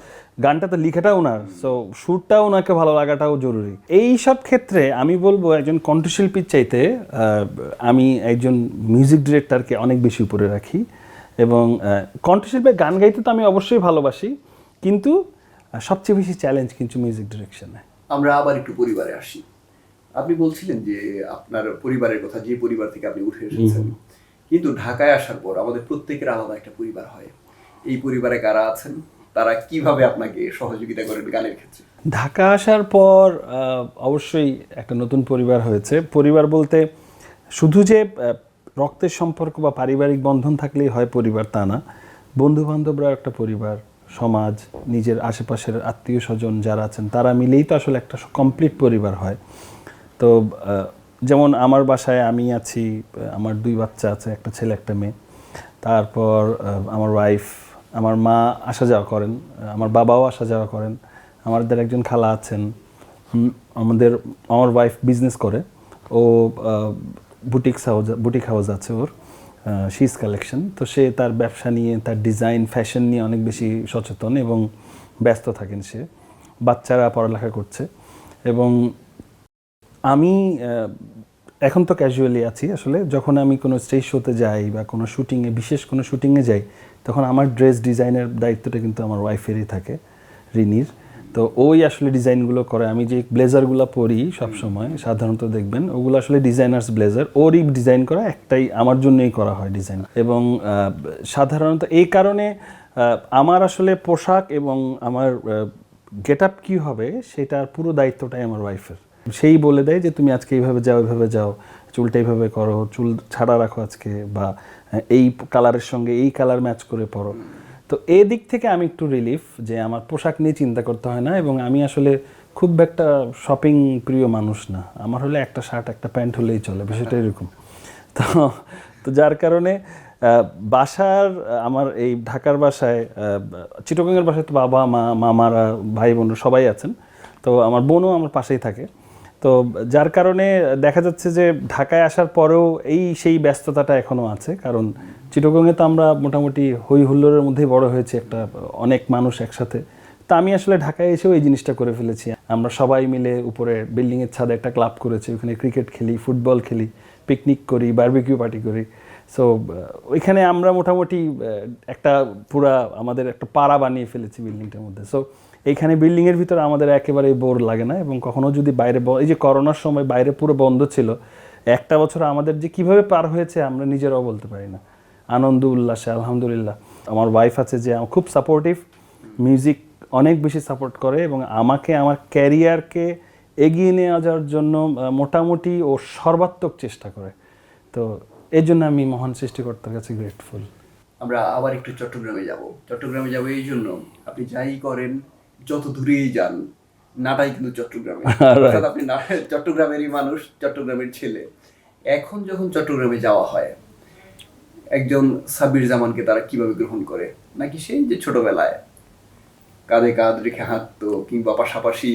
[SPEAKER 2] গানটা তো লিখাটা ওনার, সো সুরটাও ওনাকে ভালো লাগাটাও জরুরি। এই সব ক্ষেত্রে আমি বলবো একজন কণ্ঠশিল্পীর চাইতে আমি একজন মিউজিক ডিরেক্টরকে অনেক বেশি উপরে রাখি। এবং কণ্ঠশিল্পের গান গাইতে তো আমি অবশ্যই ভালোবাসি, কিন্তু সবচেয়ে বেশি চ্যালেঞ্জ কিন্তু মিউজিক ডিরেকশনে।
[SPEAKER 1] আমরা আবার একটু পরিবারে আসি। আপনি বলছিলেন যে আপনার পরিবারের কথা, যে পরিবার থেকে আপনি উঠে এসেছেন, কিন্তু ঢাকায় আসার পর আমাদের প্রত্যেকের আলাদা একটা পরিবার হয়। এই পরিবারে কারা আছেন, তারা কিভাবে আপনাকে সহযোগিতা করেন গানের ক্ষেত্রে?
[SPEAKER 2] ঢাকা আসার পর অবশ্যই একটা নতুন পরিবার হয়েছে। পরিবার বলতে শুধু যে রক্তের সম্পর্ক বা পারিবারিক বন্ধন থাকলেই হয় পরিবার, তা না। বন্ধু বান্ধবরা একটা পরিবার, সমাজ, নিজের আশেপাশের আত্মীয় স্বজন যারা আছেন তারা মিলেই তো আসলে একটা কমপ্লিট পরিবার হয়। তো যেমন আমার বাসায় আমি আছি, আমার 2 বাচ্চা আছে, একটা ছেলে একটা মেয়ে। তারপর আমার ওয়াইফ, আমার মা আসা যাওয়া করেন, আমার বাবাও আসা যাওয়া করেন, আমাদের একজন খালা আছেন। আমার ওয়াইফ বিজনেস করে, ও বুটিক হাউস আছে ওর, শিজ কালেকশন। তো সে তার ব্যবসা নিয়ে, তার ডিজাইন ফ্যাশন নিয়ে অনেক বেশি সচেতন এবং ব্যস্ত থাকেন সে। বাচ্চারা পড়ালেখা করছে। এবং আমি এখন তো ক্যাজুয়ালি আছি আসলে। যখন আমি কোনো স্টেজ শোতে যাই বা কোনো শুটিংয়ে, বিশেষ কোনো শুটিংয়ে যাই, তখন আমার ড্রেস ডিজাইনের দায়িত্বটা কিন্তু আমার ওয়াইফেরই থাকে, রিনির। তো ওই আসলে ডিজাইনগুলো করে। আমি যে ব্লেজারগুলো পরি সবসময় সাধারণত দেখবেন, ওগুলো আসলে ডিজাইনার্স ব্লেজার, ওরই ডিজাইন করা, একটাই আমার জন্যই করা হয় ডিজাইন। এবং সাধারণত এই কারণে আমার আসলে পোশাক এবং আমার গেট আপ কী হবে সেটার পুরো দায়িত্বটাই আমার ওয়াইফের। সেই বলে দেয় যে তুমি আজকে এইভাবে যাও, এইভাবে যাও, চুলটা এইভাবে করো, চুল ছাড়া রাখো আজকে, বা এই কালারের সঙ্গে এই কালার ম্যাচ করে পরো। তো এই দিক থেকে আমি একটু রিলিফ, যে আমার পোশাক নিয়ে চিন্তা করতে হয় না। এবং আমি আসলে খুব একটা শপিং প্রিয় মানুষ না, আমার হলে একটা শার্ট একটা প্যান্ট হলেই চলে, বিষয়টা এরকম। তো যার কারণে আমার এই ঢাকার বাসায়, চিটাগংয়ের বাসায় তো বাবা মা, মামারা, ভাই বোন সবাই আছেন। তো আমার বোনও আমার পাশেই থাকে। তো যার কারণে দেখা যাচ্ছে যে ঢাকায় আসার পরেও সেই ব্যস্ততাটা এখনও আছে। কারণ চিটাগংয়ে তো আমরা মোটামুটি হই হুল্লোড়ের মধ্যেই বড় হয়েছি, একটা অনেক মানুষ একসাথে। তা আমি আসলে ঢাকায় এসেও এই জিনিসটা করে ফেলেছি। আমরা সবাই মিলে উপরে বিল্ডিংয়ের ছাদে একটা ক্লাব করেছি, ওখানে ক্রিকেট খেলি, ফুটবল খেলি, পিকনিক করি, বারবিকিউ পার্টি করি। সো ওইখানে আমরা মোটামুটি একটা পুরা আমাদের একটা পাড়া বানিয়ে ফেলেছি বিল্ডিংটার মধ্যে। সো এইখানে বিল্ডিংয়ের ভিতরে আমাদের একেবারেই বোর লাগে না, এবং কখনো যদি বাইরে এই যে করোনার সময় বাইরে পুরো বন্ধ ছিল, একটা বছর আমাদের যে কিভাবে পার হয়েছে আমরা নিজেরাও বলতে পারি না, আনন্দ উল্লাসে আলহামদুলিল্লাহ। আমার ওয়াইফ আছে যে খুব সাপোর্টিভ, মিউজিক অনেক বেশি সাপোর্ট করে, এবং আমাকে আমার ক্যারিয়ারকে এগিয়ে নিয়ে যাওয়ার জন্য মোটামুটি ও সর্বাত্মক চেষ্টা করে। তো এই জন্য আমি মহান সৃষ্টিকর্তার কাছে গ্রেটফুল।
[SPEAKER 1] আমরা আবার একটু চট্টগ্রামে যাব। চট্টগ্রামে যাব এই জন্য, আপনি যাই করেন, যত দূরেই যান, নাটাই কিন্তু চট্টগ্রামে। অর্থাৎ আপনি চট্টগ্রামেরই মানুষ, চট্টগ্রামের ছেলে। এখন যখন চট্টগ্রামে যাওয়া হয়, একজন সাব্বির জামানকে তারা কিভাবে গ্রহণ করে? নাকি সেই যে ছোটবেলায় কাঁধে কাঁধ রেখে হাঁটতো, কিংবা পাশাপাশি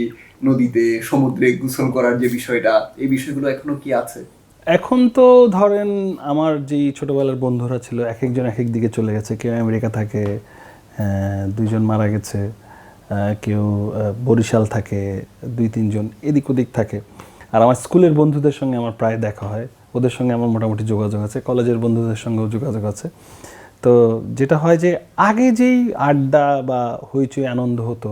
[SPEAKER 1] নদীতে সমুদ্রে গোসল করার যে বিষয়টা, এই বিষয়গুলো এখনো কি আছে?
[SPEAKER 2] এখন তো ধরেন আমার যেই ছোটবেলার বন্ধুরা ছিল, এক একজন এক এক দিকে চলে গেছে। কেউ আমেরিকা থাকে, দুইজন মারা গেছে, কেউ বরিশাল থাকে, দুই তিনজন এদিক ওদিক থাকে। আর আমার স্কুলের বন্ধুদের সঙ্গে আমার প্রায় দেখা হয়, ওদের সঙ্গে আমার মোটামুটি যোগাযোগ আছে, কলেজের বন্ধুদের সঙ্গেও যোগাযোগ আছে। তো যেটা হয় যে আগে যেই আড্ডা বা হইচই আনন্দ হতো,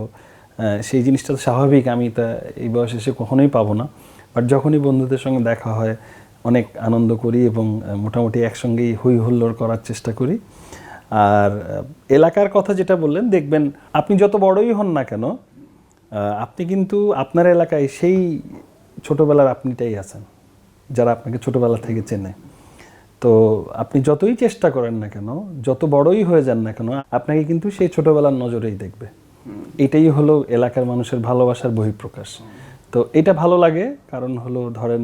[SPEAKER 2] সেই জিনিসটা তো স্বাভাবিক, আমি তা এই বয়সে এসে কখনোই পাবো না। বাট যখনই বন্ধুদের সঙ্গে দেখা হয় অনেক আনন্দ করি, এবং মোটামুটি একসঙ্গেই হই হুল্লোড় করার চেষ্টা করি। আর এলাকার কথা যেটা বললেন, দেখবেন আপনি যত বড়ই হন না কেন, আপনি কিন্তু আপনার এলাকায় সেই ছোটোবেলার আপনিটাই আছেন, যারা আপনাকে ছোটোবেলা থেকে চেনে। তো আপনি যতই চেষ্টা করেন না কেন, যত বড়ই হয়ে যান না কেন, আপনাকে কিন্তু সেই ছোটোবেলার নজরেই দেখবে। এটাই হলো এলাকার মানুষের ভালোবাসার বহিঃপ্রকাশ। তো এটা ভালো লাগে, কারণ হলো ধরেন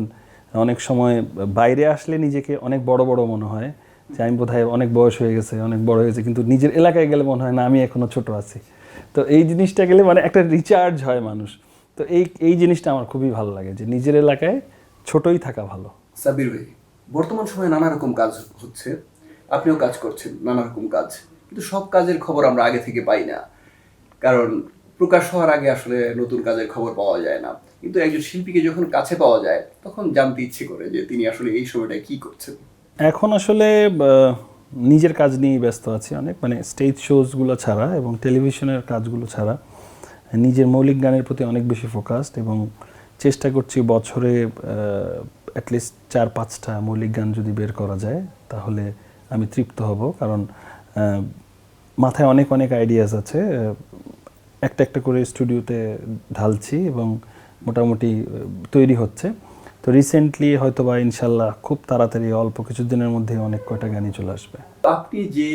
[SPEAKER 2] অনেক সময় বাইরে আসলে নিজেকে অনেক বড় বড় মনে হয়, যে আমি বোধহয় অনেক বয়স হয়ে গেছে, অনেক বড় হয়েছে, কিন্তু নিজের এলাকায় গেলে মনে হয় না, আমি এখনো ছোট আছি। তো এই জিনিসটা গেলে মানে একটা রিচার্জ হয় মানুষ। তো এই জিনিসটা আমার খুবই ভালো লাগে, যে নিজের এলাকায় ছোটই থাকা ভালো।
[SPEAKER 1] সাব্বির ভাই, বর্তমান সময়ে নানা রকম কাজ হচ্ছে, আপনিও কাজ করছেন নানা রকম কাজ, কিন্তু সব কাজের খবর আমরা আগে থেকে পাই না, কারণ প্রকাশ হওয়ার আগে আসলে নতুন কাজের খবর পাওয়া যায় না। কিন্তু একজন শিল্পীকে যখন কাছে পাওয়া যায়, তখন জানতে ইচ্ছে করে যে তিনি আসলে এই সময়টায় কি করছেন।
[SPEAKER 2] এখন আসলে নিজের কাজ নিয়েই ব্যস্ত আছি অনেক, মানে স্টেজ শোজগুলো ছাড়া এবং টেলিভিশনের কাজগুলো ছাড়া নিজের মৌলিক গানের প্রতি অনেক বেশি ফোকাসড, এবং চেষ্টা করছি বছরে অ্যাটলিস্ট 4-5টা মৌলিক গান যদি বের করা যায় তাহলে আমি তৃপ্ত হব। কারণ মাথায় অনেক অনেক আইডিয়াস আছে, একটা একটা করে স্টুডিওতে ঢালছি এবং মোটামুটি তৈরি হচ্ছে। তো রিসেন্টলি হয়তো বা ইনশাল্লাহ খুব তাড়াতাড়ি অল্প কিছুদিনের মধ্যে অনেক কয়টা গানই চলে আসবে।
[SPEAKER 1] আপনি যে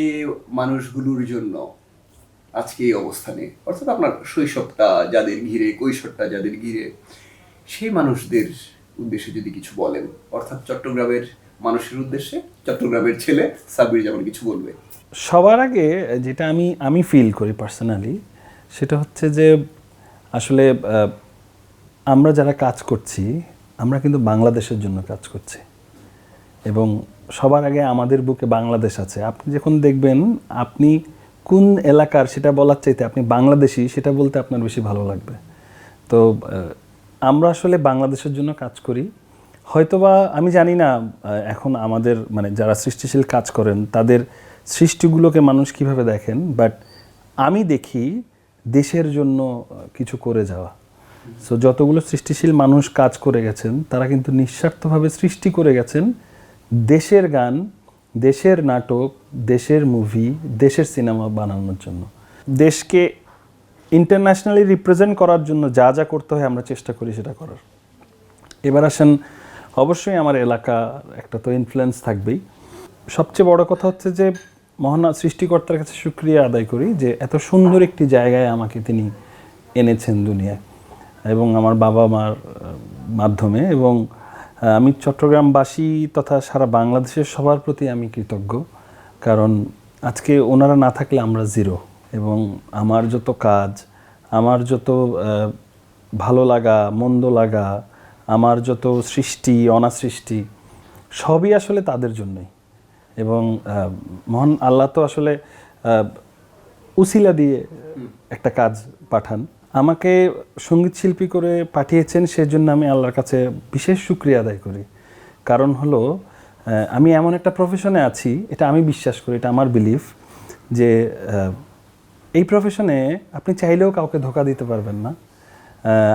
[SPEAKER 1] মানুষগুলোর জন্য আজকে এই অবস্থানে, অর্থাৎ আপনার শৈশবটা যাদের ঘিরে, কৈশোরটা যাদের ঘিরে, সেই মানুষদের উদ্দেশ্যে যদি কিছু বলেন, অর্থাৎ চট্টগ্রামের মানুষের উদ্দেশ্যে চট্টগ্রামের ছেলে সাব্বির যেমন কিছু বলবে।
[SPEAKER 2] সবার আগে যেটা আমি ফিল করি পার্সোনালি, সেটা হচ্ছে যে আসলে আমরা যারা কাজ করছি, আমরা কিন্তু বাংলাদেশের জন্য কাজ করছি, এবং সবার আগে আমাদের বুকে বাংলাদেশ আছে। আপনি যখন দেখবেন আপনি কোন এলাকার সেটা বলার চাইতে আপনি বাংলাদেশি সেটা বলতে আপনার বেশি ভালো লাগবে। তো আমরা আসলে বাংলাদেশের জন্য কাজ করি। হয়তোবা আমি জানি না এখন আমাদের মানে যারা সৃষ্টিশীল কাজ করেন তাদের সৃষ্টিগুলোকে মানুষ কিভাবে দেখেন, বাট আমি দেখি দেশের জন্য কিছু করে যাওয়া। সো যতগুলো সৃষ্টিশীল মানুষ কাজ করে গেছেন তারা কিন্তু নিঃস্বার্থভাবে সৃষ্টি করে গেছেন দেশের গান, দেশের নাটক, দেশের মুভি, দেশের সিনেমা বানানোর জন্য। দেশকে ইন্টারন্যাশনালি রিপ্রেজেন্ট করার জন্য যা যা করতে হয় আমরা চেষ্টা করি সেটা করার। এবার আসেন, অবশ্যই আমার এলাকা একটা তো ইনফ্লুয়েন্স থাকবেই। সবচেয়ে বড় কথা হচ্ছে যে মহান সৃষ্টিকর্তার কাছে শুকরিয়া আদায় করি যে এত সুন্দর একটি জায়গায় আমাকে তিনি এনেছেন দুনিয়ায়, এবং আমার বাবা মার মাধ্যমে। এবং আমি চট্টগ্রামবাসী তথা সারা বাংলাদেশের সবার প্রতি আমি কৃতজ্ঞ, কারণ আজকে ওনারা না থাকলে আমরা জিরো। এবং আমার যত কাজ, আমার যত ভালো লাগা মন্দ লাগা, আমার যত সৃষ্টি অনাসৃষ্টি, সবই আসলে তাদের জন্যই। এবং মহান আল্লাহ তো আসলে উসিলা দিয়ে একটা কাজ পাঠান। আমাকে সঙ্গীত শিল্পী করে পাঠিয়েছেন, সেজন্য আমি আল্লাহর কাছে বিশেষ শুকরিয়া আদায় করি। কারণ হলো আমি এমন একটা প্রফেশনে আছি, এটা আমি বিশ্বাস করি, এটা আমার বিলিফ, যে এই প্রফেশনে আপনি চাইলেও কাউকে ধোঁকা দিতে পারবেন না,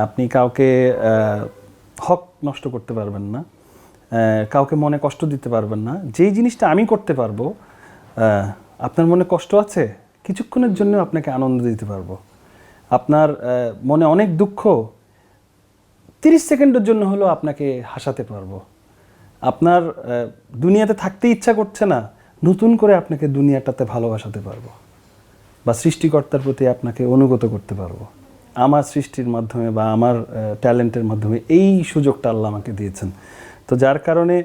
[SPEAKER 2] আপনি কাউকে হক নষ্ট করতে পারবেন না, কাউকে মনে কষ্ট দিতে পারবেন না। যেই জিনিসটা আমি করতে পারবো, আপনার মনে কষ্ট আছে, কিছুক্ষণের জন্য আপনাকে আনন্দ দিতে পারবো। আপনার মনে অনেক দুঃখ, 30 সেকেন্ডের জন্য হলেও আপনাকে হাসাতে পারবো। আপনার দুনিয়াতে থাকতে ইচ্ছা করছে না, নতুন করে আপনাকে দুনিয়াটাতে ভালোবাসাতে পারবো, বা সৃষ্টিকর্তার প্রতি আপনাকে অনুগত করতে পারবো আমার সৃষ্টির মাধ্যমে বা আমার ট্যালেন্টের মাধ্যমে। এই সুযোগটা আল্লাহ আমাকে দিয়েছেন। তো যার কারণে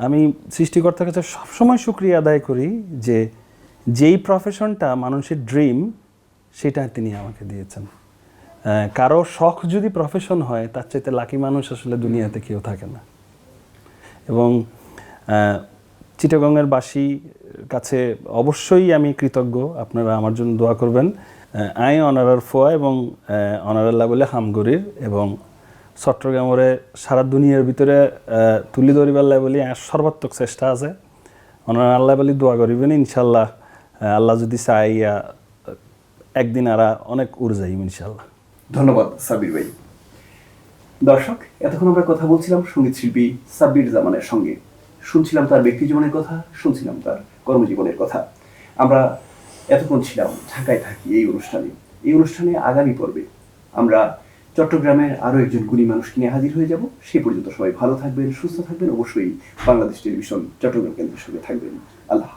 [SPEAKER 2] আমি সৃষ্টিকর্তার কাছে সবসময় শুকরিয়া আদায় করি যে যেই প্রফেশনটা মানুষের ড্রিম, সেটা তিনি আমাকে দিয়েছেন। কারো শখ যদি প্রফেশন হয়, তার চাইতে লাকি মানুষ আসলে দুনিয়াতে কেউ থাকে না। এবং চিটাগংয়ের বাসী কাছে অবশ্যই আমি কৃতজ্ঞ, আপনারা আমার জন্য দোয়া করবেন। আই অনারার ফোয়া এবং অনারাল্লা বলে হামগরির, এবং চট্টগ্রামরে সারা দুনিয়ার ভিতরে তুলি ধরিবাল্লাই বলি সর্বাত্মক চেষ্টা আছে। অনার আল্লাহ বলি দোয়া করিবেন, ইনশাল্লাহ আল্লাহ যদি চাইয়া একদিন আরা অনেক উড়ে যাইম ইনশাল্লাহ।
[SPEAKER 1] ধন্যবাদ সাব্বির ভাই। দর্শক, এতক্ষণ আমরা কথা বলছিলাম সঙ্গীত শিল্পী সাব্বির জামানের সঙ্গে, শুনছিলাম তার ব্যক্তি জীবনের কথা, শুনছিলাম তার কর্মজীবনের কথা। আমরা এতক্ষণ ছিলাম ঢাকায় থাকি এই অনুষ্ঠানে আগামী পর্বে আমরা চট্টগ্রামের আরো একজন গুণী মানুষকে নিয়ে হাজির হয়ে যাব। সেই পর্যন্ত সবাই ভালো থাকবেন, সুস্থ থাকবেন, অবশ্যই বাংলাদেশ টেলিভিশন চট্টগ্রাম কেন্দ্রের সঙ্গে থাকবেন। আল্লাহ।